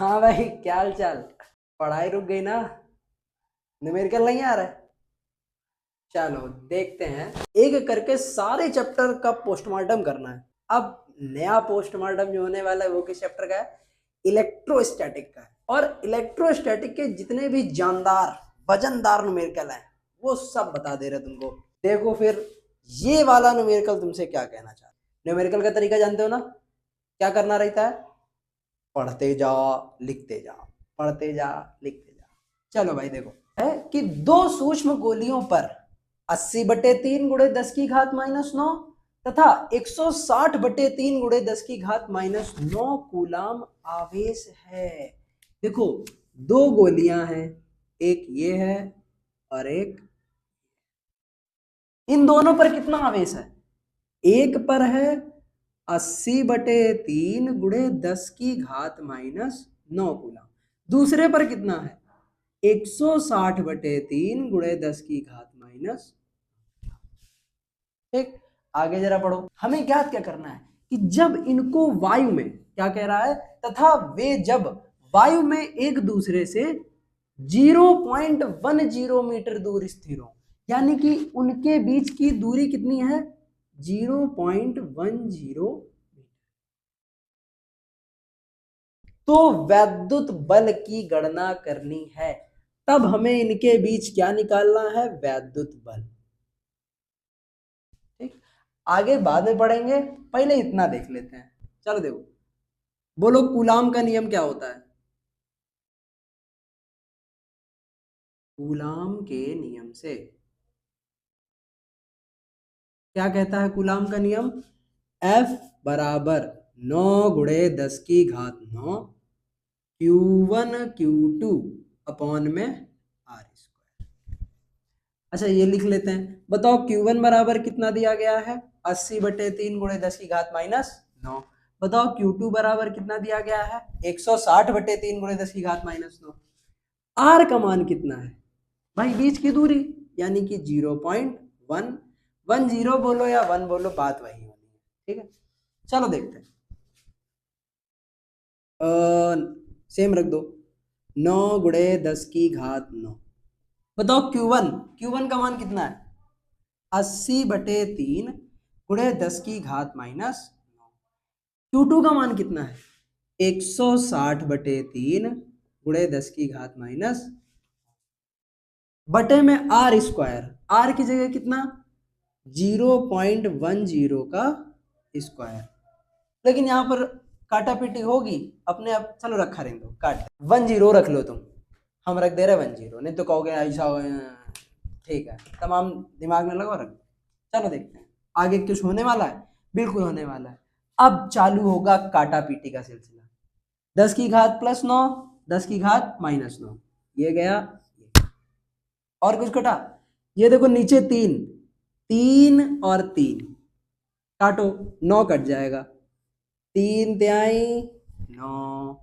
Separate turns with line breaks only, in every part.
हाँ भाई, क्या हाल चाल। पढ़ाई रुक गई ना? न्यूमेरिकल नहीं आ रहा है? चलो देखते हैं। एक एक करके सारे चैप्टर का पोस्टमार्टम करना है। अब नया पोस्टमार्टम जो होने वाला है वो किस चैप्टर का है? इलेक्ट्रोस्टैटिक का है। और इलेक्ट्रोस्टैटिक के जितने भी जानदार वजनदार न्यूमेरिकल है वो सब बता दे रहे तुमको। देखो फिर ये वाला न्यूमेरिकल तुमसे क्या कहना चाहता है। न्यूमेरिकल का तरीका जानते हो ना? क्या करना रहता है? पढ़ते जाओ लिखते जाओ, पढ़ते जा लिखते जा। चलो भाई देखो, है कि दो सूक्ष्म गोलियों पर 80/3 × 10⁻⁹ तथा 160/3 × 10⁻⁹ कूलाम आवेश है। देखो, दो गोलियां हैं, एक ये है और एक, इन दोनों पर कितना आवेश है? एक पर है 80/3 × 10⁻⁹ कूलाम। दूसरे पर कितना है? 160/3 × 10⁻⁻। ठीक, आगे जरा पढ़ो। हमें ज्ञात क्या करना है कि जब इनको वायु में, क्या कह रहा है, तथा वे जब वायु में एक दूसरे से 0.10 मीटर दूर स्थिर हो, यानी कि उनके बीच की दूरी कितनी है? 0.10। तो वैद्युत बल की गणना करनी है। तब हमें इनके बीच क्या निकालना है? वैद्युत बल। ठीक, आगे बाद में पढ़ेंगे, पहले इतना देख लेते हैं। चलो देखो, बोलो कूलाम का नियम क्या होता है? कूलाम के नियम से क्या कहता है? कूलाम का नियम F बराबर 9 × 10⁻⁹ Q1 Q2 अपॉन में R स्क्वायर। अच्छा ये लिख लेते हैं। बताओ Q1 बराबर कितना दिया गया है? 80/3 × 10⁻⁹। बताओ Q2 बराबर कितना दिया गया है? 160/3 × 10⁻⁹। R का मान कितना है भाई? बीच की दूरी, यानी कि 0.110 बोलो या 1 बोलो, बात वही होनी है। ठीक है, चलो देखते हैं। सेम रख दो, 9 × 10⁻⁹। बताओ Q1 का मान कितना है? 80/3 × 10⁻⁹। Q2 का मान कितना है? 160/3 × 10⁻⁹ बटे में R स्क्वायर। R की जगह कितना? 0.10 का स्क्वायर। लेकिन यहाँ पर काटा पीटी होगी अपने आप। चलो रखा रहने दो, काट 10 रख लो तुम, हम रख दे रहे 10, नहीं तो कहोगे ऐसा। ठीक है, तमाम दिमाग में लगाओ, रख दो। चलो देखते हैं आगे कुछ होने वाला है। बिल्कुल होने वाला है। अब चालू होगा काटा पीटी का सिलसिला। 10⁻+9, 10⁻−9, ये गया। और कुछ कटा? ये देखो नीचे 3, 3 और 3 काटो, 9 कट जाएगा। 3 तिहाई 9।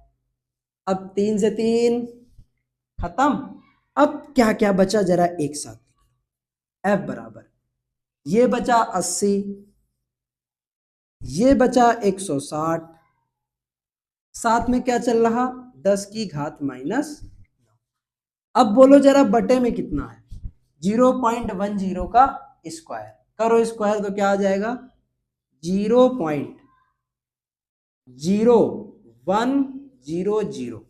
अब 3 से 3 खत्म। अब क्या क्या बचा जरा एक साथ। F बराबर, ये बचा 80, ये बचा 160, साथ में क्या चल रहा? 10⁻⁻। अब बोलो जरा बटे में कितना है? 0.10 का स्क्वायर करो, स्क्वायर तो क्या आ जाएगा? 0.0100।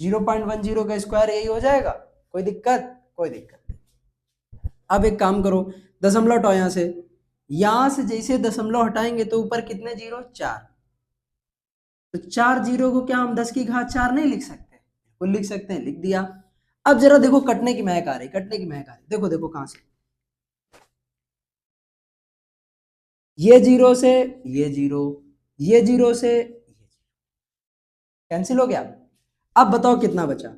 0.10 का स्क्वायर यही हो जाएगा। कोई दिक्कत? कोई दिक्कत नहीं। अब एक काम करो, दशमलव हटाओ यहां से जैसे दशमलव हटाएंगे तो ऊपर कितने जीरो? 4। तो 4 जीरो को क्या हम 10⁻4 नहीं लिख सकते? बिल्कुल लिख सकते हैं, लिख दिया। अब जरा देखो कटने की महक आ रही, कटने की महक आ रही। देखो देखो कहां से, ये जीरो से ये जीरो, ये जीरो से ये कैंसिल हो गया। अब बताओ कितना बचा?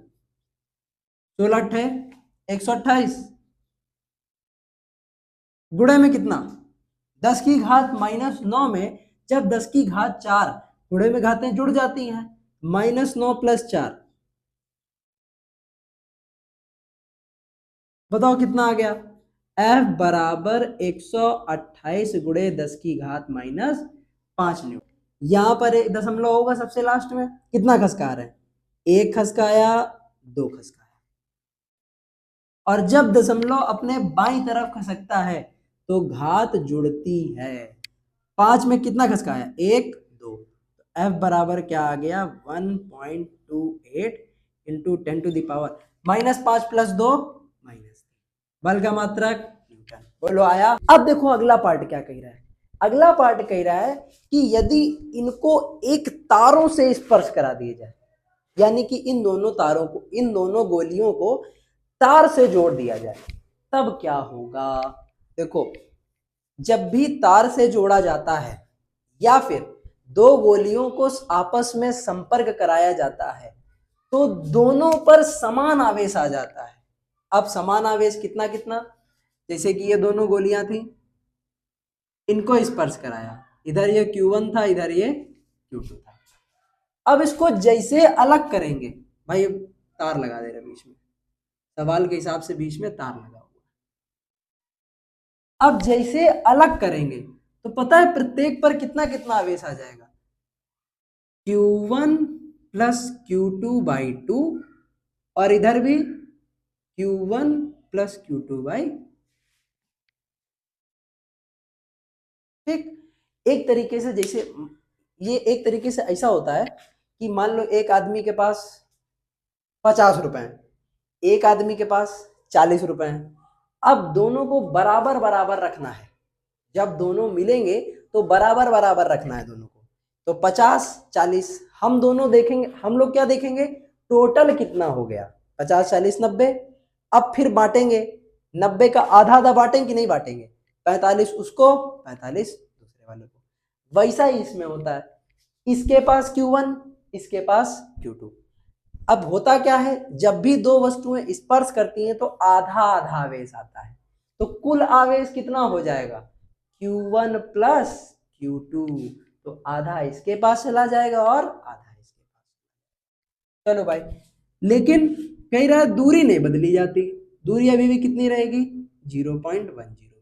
16 है 128, गुणे में कितना? 10⁻⁻9 में जब 10⁻4 गुणे में घातें जुड़ जाती हैं, -9 + 4, बताओ कितना आ गया? F बराबर 128 × 10⁻⁻5 न्यूटन। यहाँ पर एक दशमलव होगा सबसे लास्ट में, कितना खसका रहे हैं, एक खसकाया, दो खसकाया। और जब दशमलव अपने बाईं तरफ खसकता है तो घात जुड़ती है। 5 में कितना खसकाया, एक, दो, तो एफ बराबर क्या आ गया, 1.28 इंटू 10⁻⁻, -5 + 2 -3, बल का मात्रक न्यूटन। बोलो आया। अब देखो अगला पार्ट क्या कह रहा है, अगला पार्ट कह रहा है कि यदि इनको एक तारों से स्पर्श करा दिया जाए, यानी कि इन दोनों तारों को, इन दोनों गोलियों को तार से जोड़ दिया जाए, तब क्या होगा। देखो, जब भी तार से जोड़ा जाता है या फिर दो गोलियों को आपस में संपर्क कराया जाता है तो दोनों पर समान आवेश आ जाता है। अब समान आवेश कितना कितना, जैसे कि ये दोनों गोलियां थी, इनको स्पर्श कराया, इधर ये Q1 था, इधर ये Q2 था। अब इसको जैसे अलग करेंगे, भाई तार लगा दे रहे बीच में, सवाल के हिसाब से बीच में तार लगा हुआ। अब जैसे अलग करेंगे तो पता है प्रत्येक पर कितना कितना आवेश आ जाएगा, Q1 + Q2/2, और इधर भी Q1 + Q2/, ठीक। एक तरीके से जैसे ये एक तरीके से ऐसा होता है कि मान लो एक आदमी के पास 50 रुपए हैं, एक आदमी के पास 40 रुपए हैं। अब दोनों को बराबर बराबर रखना है, जब दोनों मिलेंगे तो बराबर बराबर रखना है दोनों को। तो 50 40 हम दोनों देखेंगे, हम लोग क्या देखेंगे, टोटल कितना हो गया, 50 40 90। अब फिर बांटेंगे, 90 का आधा आधा बांटेंगे कि नहीं बांटेंगे, 45 उसको, 45 दूसरे वाले को। वैसा ही इसमें होता है, इसके पास Q1, इसके पास Q2। अब होता क्या है, जब भी दो वस्तुएं स्पर्श करती हैं तो आधा आधा आवेश आता है, तो कुल आवेश कितना हो जाएगा, Q1 + Q2, तो आधा इसके पास चला जाएगा और आधा इसके पास। चलो भाई, लेकिन कह रहा है दूरी नहीं बदली जाती, दूरी अभी भी कितनी रहेगी, 0.10 मीटर।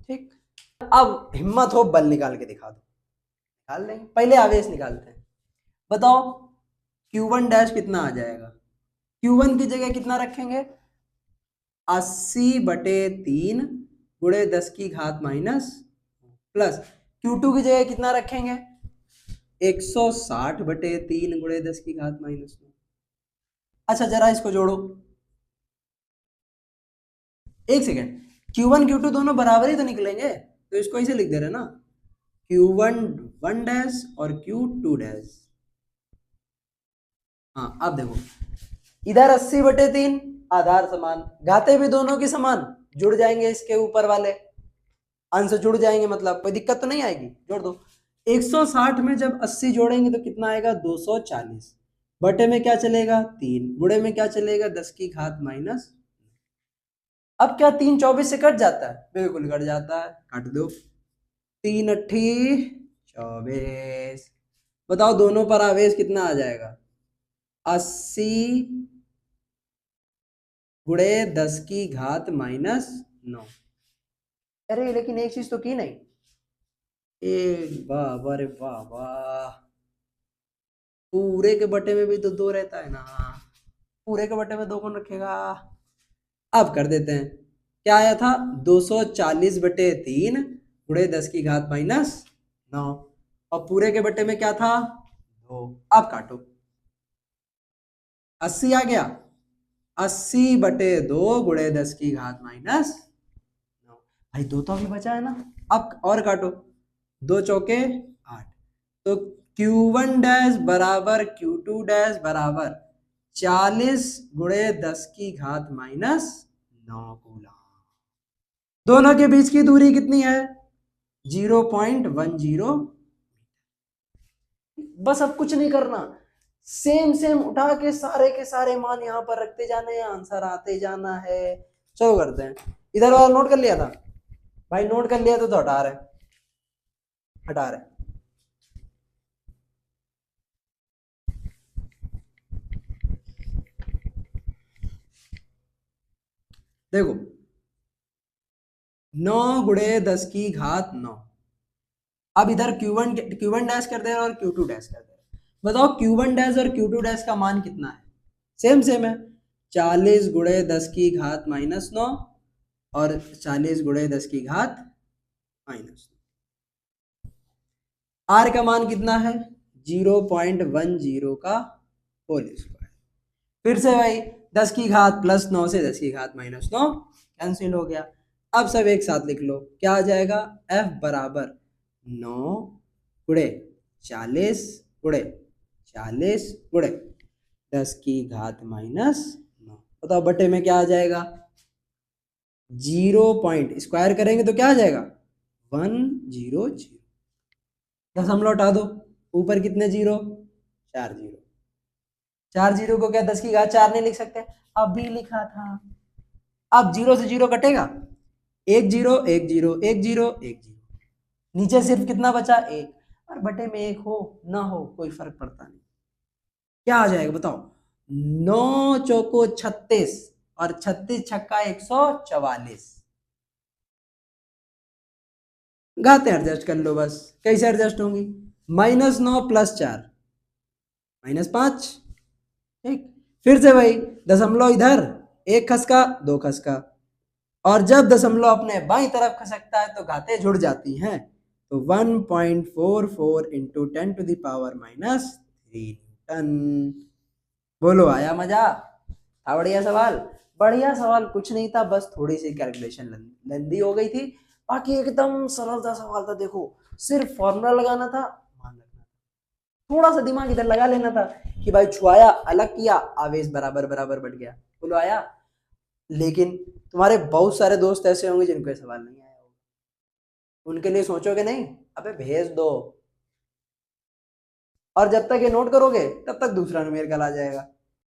ठीक, अब हिम्मत हो बल निकाल के दिखा दो, निकाल लेंगे, पहले आवेश निकालते हैं। बताओ Q1 कितना आ जाएगा, Q1 की जगह कितना रखेंगे, 80/3 गुणे 10⁻⁻, प्लस Q2 की जगह कितना रखेंगे, 160/3 गुणे 10⁻⁻। अच्छा जरा इसको जोड़ो, एक सेकेंड, Q1 Q2 दोनों बराबर ही तो निकलेंगे, तो इसको ऐसे लिख दे रहे ना, Q1 1 और Q2। हाँ अब देखो, इधर 80/3, आधार समान, घाते भी दोनों की समान, जुड़ जाएंगे इसके ऊपर वाले अंश जुड़ जाएंगे, मतलब कोई दिक्कत तो नहीं आएगी, जोड़ दो। 160 में जब 80 जोड़ेंगे तो कितना आएगा, 240, बटे में क्या चलेगा 3, गुणे में क्या चलेगा 10⁻⁻। अब क्या 3 24 से कट जाता है, बिल्कुल कट जाता है, काट दो, 3 8 24। बताओ दोनों पर आवेश कितना आ जाएगा, 80 गुणे 10⁻⁻9। अरे लेकिन एक चीज तो की नहीं, एक वाह, अरे वाह वाह, पूरे के बटे में भी तो दो रहता है ना, पूरे के बटे में दो कौन रखेगा। अब कर देते हैं, क्या आया था, 240/3 गुणे 10⁻⁻9, और पूरे के बटे में क्या था, दो। अब काटो, 80 आ गया, 80/2 गुणे 10⁻⁻9। भाई दो तो अभी बचा है ना, अब और काटो, 2 चौके 8, तो Q1 बराबर Q2 बराबर 40 गुणे 10⁻⁹ कूलम। दोनों के बीच की दूरी कितनी है, 0.10। बस अब कुछ नहीं करना, सेम सेम उठा के सारे मान यहाँ पर रखते जाने हैं, आंसर आते जाना है। चलो करते हैं, इधर वाला नोट कर लिया था भाई, नोट कर लिया तो हटा रहे, हटा रहे। देखो 9 गुणे 10⁻⁹, अब इधर Q1 डैश कर दे रहा और Q2 डैश कर दे रहा। बताओ Q1 डैश और Q2 डैश का मान कितना है? सेम है, 40 गुणे 10 की घात -9 और 40 गुणे 10 की घात -9। R का मान कितना है? 0.10 का होल स्क्वायर। फिर से भाई 10 की घात +9 से 10 की घात -9 कैंसिल हो गया। अब सब एक साथ लिख लो, क्या आ जाएगा? F बराबर 9 गुणे 40 गुणे 40 गुणे 10 की घात -9। बताओ बटे में क्या आ जाएगा? 0 पॉइंट स्क्वायर करेंगे तो क्या आ जाएगा? 100। दशमलव हटा दो, ऊपर कितने जीरो? 4 जीरो। 4 जीरो को क्या 10 की घात 4 नहीं लिख सकते? अभी लिखा था। अब 0 से 0 कटेगा, 1 जीरो 1 जीरो 1 जीरो 1 जीरो, नीचे सिर्फ कितना बचा? 1। और बटे में 1 हो ना हो कोई फर्क पड़ता नहीं। क्या आ जाएगा बताओ? 9 चौको 36 और 36 छक्का 144। घाते एडजस्ट कर लो बस। कैसे एडजस्ट होंगी? -9 + 4 -5। ठीक, फिर से वही दशमलव इधर, एक खसका दो खसका, और जब दशमलव अपने बाईं तरफ खसकता है तो घातें जुड़ जाती हैं। तो 1.44 × 10⁻³ न्यूटन। बोलो आया मजा? था बढ़िया सवाल? बढ़िया सवाल कुछ नहीं था, बस थोड़ी सी कैलकुलेशन लंबी हो गई थी, बाकी एकदम सरल सा सवाल था। देखो सिर्फ फॉर्मूला लगाना था, मान रखना था, थोड़ा सा दिमाग इधर लगा लेना था कि भाई छुआया अलग किया, आवेश बराबर बराबर बढ़ गया। बोलो आया? लेकिन तुम्हारे बहुत सारे दोस्त ऐसे होंगे जिनको ये सवाल नहीं आया होगा, उनके लिए सोचोगे नहीं? अबे भेज दो, और जब तक ये नोट करोगे तब तक दूसरा न्यूमेरिकल आ जाएगा।